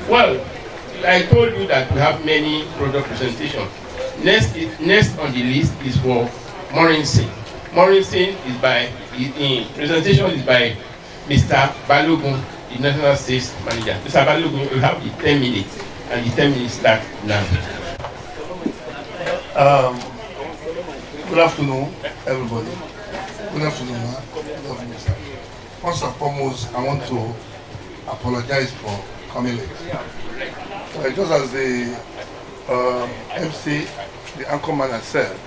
Well, I told you that we have many product presentations. Next on the list is for Morinsin. Morinsin is by in presentation is by Mr. Balogun, the National Sales Manager. Mr. Balogun, you have the 10 minutes, and the 10 minutes start now. Um, Good afternoon, everybody. Good afternoon, ma. Good afternoon, sir. First and foremost, I want to apologize for coming late. Just as the MC, the anchorman has said,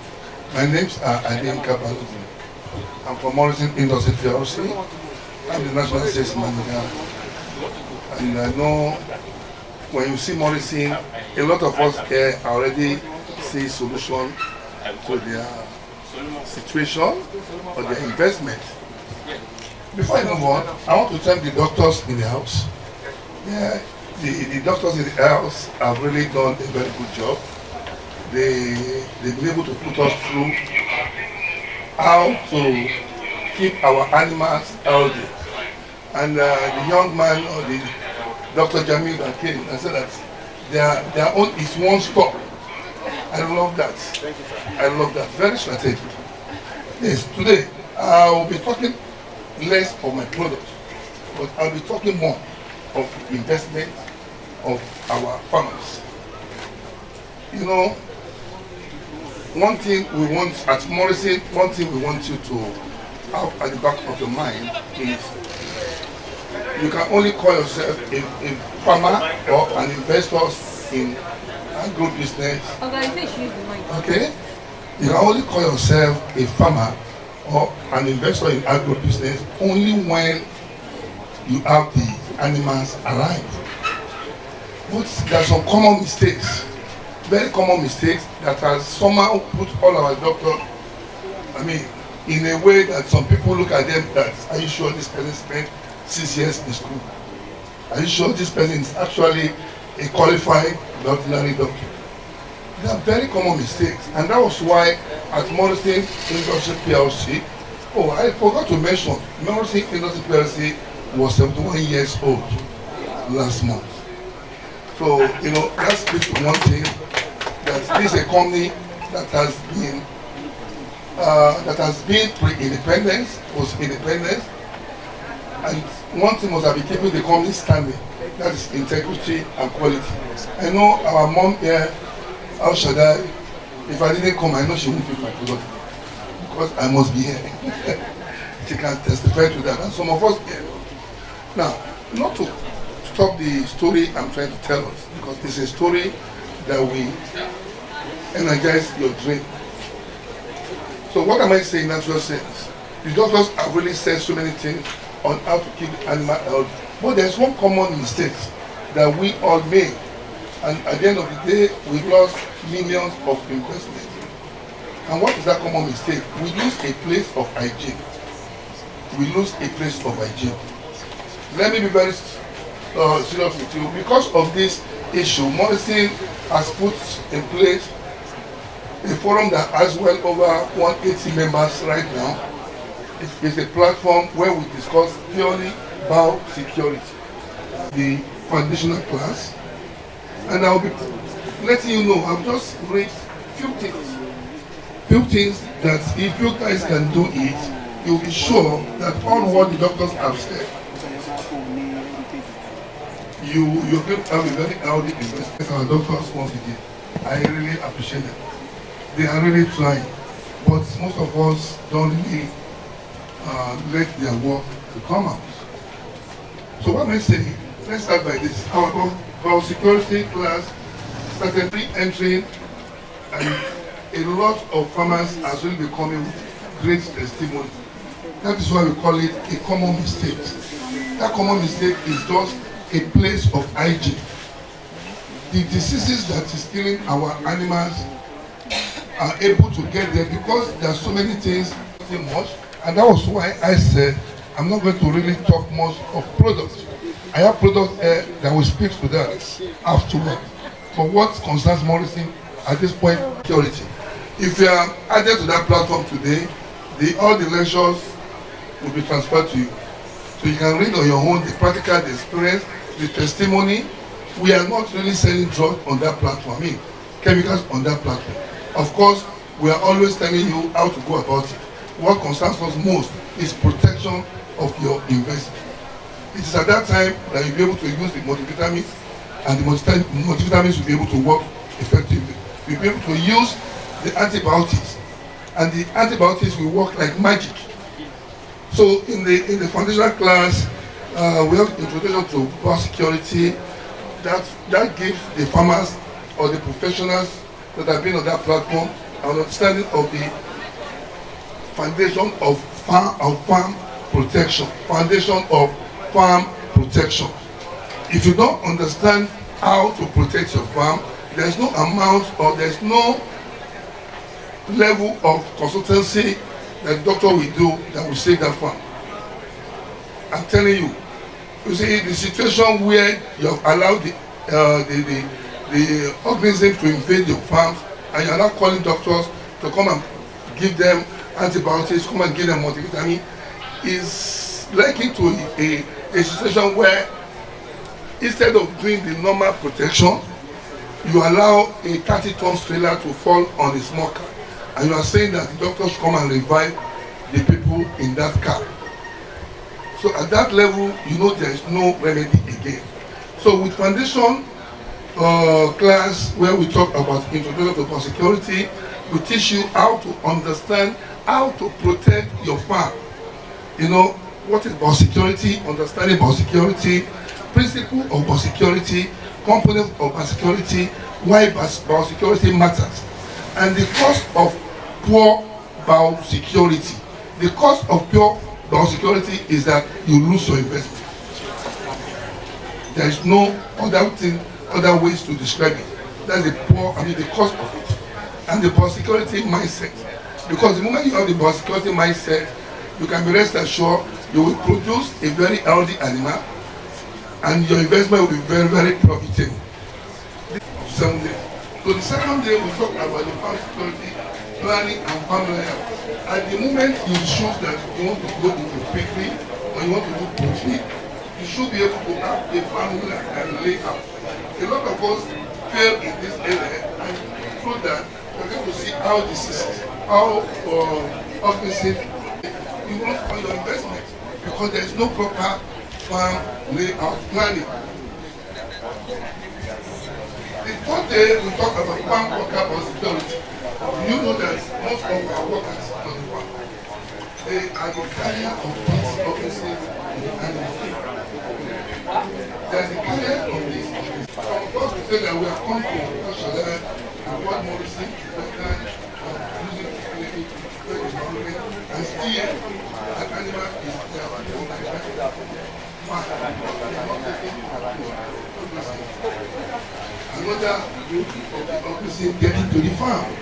my names are Mr Balogun. I'm from Morrison Industry PLC. I'm the National Sales Manager. And I know when you see Morrison, a lot of us here already see solution to their situation or their investment. Before I move on, I want to thank the doctors in the house. Yeah, the doctors in the house have really done a very good job. They've been able to put us through how to keep our animals healthy. And the young man or the Dr. Jamil that came and said that their own is one stop. I love that. I love that. Very strategic. Yes, today I will be talking less of my product, but I'll be talking more of the investment of our farmers. You know, one thing we want at Morrison, one thing we want you to have at the back of your mind is you can only call yourself a farmer or an investor in agro business. Okay? You can only call yourself a farmer or an investor in agro business only when you have the animals alive. But there are some common mistakes, very common mistakes that has somehow put all our doctors, in a way that some people look at them that, are you sure this person spent 6 years in school? Are you sure this person is actually a qualified veterinary doctor? They are very common mistakes, and that was why at Morrison Industry PLC, I forgot to mention, Morrison Industry PLC was 71 years old last month. So, that speaks to one thing, that this is a company that has been pre-independence, was independence, and one thing must have been keeping the company standing, that is integrity and quality. I know our mom here, how should I, if I didn't come, I know she won't pick my product because I must be here. She can testify to that, and some of us here. Now, not to stop the story I'm trying to tell us, because it's a story that will energize your dream. So what am I saying in natural sense? The doctors have really said so many things on how to keep the animal healthy. But there's one common mistake that we all made. And at the end of the day, we lost millions of investment. And what is that common mistake? We lose a place of hygiene. We lose a place of hygiene. Let me be very serious with you. Because of this issue, Morrison has put in place a forum that has well over 180 members right now. It's a platform where we discuss purely about security, the foundational class. And I'll be letting you know, I've just read few things that if you guys can do it, you'll be sure that all what the doctors have said, you're going to have a very healthy investment. Our doctors want to give. I really appreciate it. They are really trying, but most of us don't really let their work to come out. So what am I saying? Let's start by this. Our security class started re-entering, and a lot of farmers are really becoming great testimony. That is why we call it a common mistake. That common mistake is just a place of hygiene. The diseases that is killing our animals are able to get there because there are so many things too much, and that was why I said I'm not going to really talk much of products. I have products here that will speak to that afterward. For what concerns Morrison at this point, security. If you are added to that platform today, all the lectures will be transferred to you. So you can read on your own the practical, the experience, the testimony, we are not really selling drugs on that platform. I mean, chemicals on that platform. Of course, we are always telling you how to go about it. What concerns us most is protection of your investment. It is at that time that you'll be able to use the multivitamins, and the multivitamins will be able to work effectively. You'll be able to use the antibiotics, and the antibiotics will work like magic. So in the foundational class, we have introduction to biosecurity that gives the farmers or the professionals that have been on that platform an understanding of the foundation of farm protection. Foundation of farm protection. If you don't understand how to protect your farm, there's no amount or there's no level of consultancy that the doctor will do that will save that farm. I'm telling you. You see, the situation where you have allowed the organism to invade your farms, and you are not calling doctors to come and give them antibiotics, come and give them multivitamin, is likened to a situation where instead of doing the normal protection, you allow a 30-ton trailer to fall on a small car, and you are saying that the doctors come and revive the people in that car. So at that level, you know there is no remedy again. So with foundation class, where we talk about introduction to biosecurity, we teach you how to understand how to protect your farm. You know, what is biosecurity, understanding biosecurity, principle of biosecurity, components of biosecurity, why biosecurity matters, and the cost of poor biosecurity. The cost of poor biosecurity is that you lose your investment. There is no other ways to describe it. That's the cost of it. And the biosecurity mindset. Because the moment you have the biosecurity mindset, you can be rest assured you will produce a very healthy animal, and your investment will be very, very profitable. So the second day we talk about the farm security, planning and farm health. At the moment you choose that you want to go into piggery or you want to do poultry, you should be able to have a formula and layout. A lot of us fail in this area, and through that we're going to see how diseases, how organisms you want for your investment, because there is no proper farm layout planning. The third day we talk about farm worker biosecurity. You know that most of our workers on the farm, they are the carrier of these organisms in the animal feed. They are the carrier of these organisms. Of course, we say that we are come from Kashala and what medicine, using technology to spread the environment, and still an animal is there. Another group of the organism getting to the farm.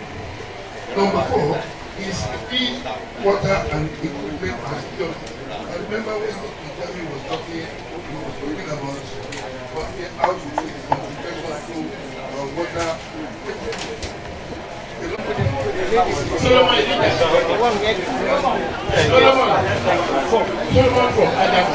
Number 4 is feed, water, and equipment and security. I remember when Ijami was talking, he was talking about how to treat infection through water. Solomon from Adam.